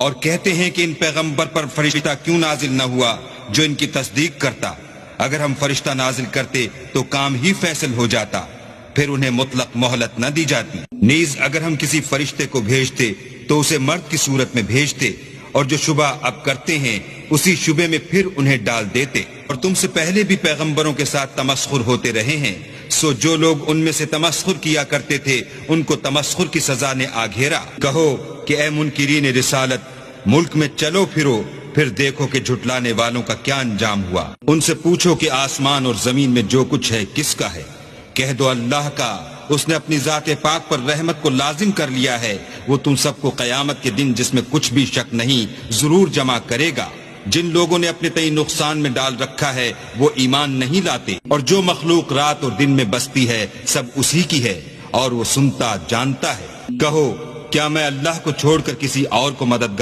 اور کہتے ہیں کہ ان پیغمبر پر فرشتہ کیوں نازل نہ ہوا جو ان کی تصدیق کرتا؟ اگر ہم فرشتہ نازل کرتے تو کام ہی فیصل ہو جاتا، پھر انہیں مطلق مہلت نہ دی جاتی۔ نیز اگر ہم کسی فرشتے کو بھیجتے تو اسے مرد کی صورت میں بھیجتے، اور جو شبہ اب کرتے ہیں اسی شبے میں پھر انہیں ڈال دیتے۔ اور تم سے پہلے بھی پیغمبروں کے ساتھ تمسخر ہوتے رہے ہیں، سو جو لوگ ان میں سے تمسخر کیا کرتے تھے ان کو تمسخر کی سزا نے آ گھیرا۔ کہو کہ اے منکرین رسالت، ملک میں چلو پھرو، پھر دیکھو کہ جھٹلانے والوں کا کیا انجام ہوا۔ ان سے پوچھو کہ آسمان اور زمین میں جو کچھ ہے کس کا ہے؟ کہہ دو اللہ کا، اس نے اپنی ذات پاک پر رحمت کو لازم کر لیا ہے، وہ تم سب کو قیامت کے دن جس میں کچھ بھی شک نہیں ضرور جمع کرے گا۔ جن لوگوں نے اپنے تئیں نقصان میں ڈال رکھا ہے وہ ایمان نہیں لاتے، اور جو مخلوق رات اور دن میں بستی ہے سب اسی کی ہے، اور وہ سنتا جانتا ہے۔ کہو کیا میں اللہ کو چھوڑ کر کسی اور کو مددگار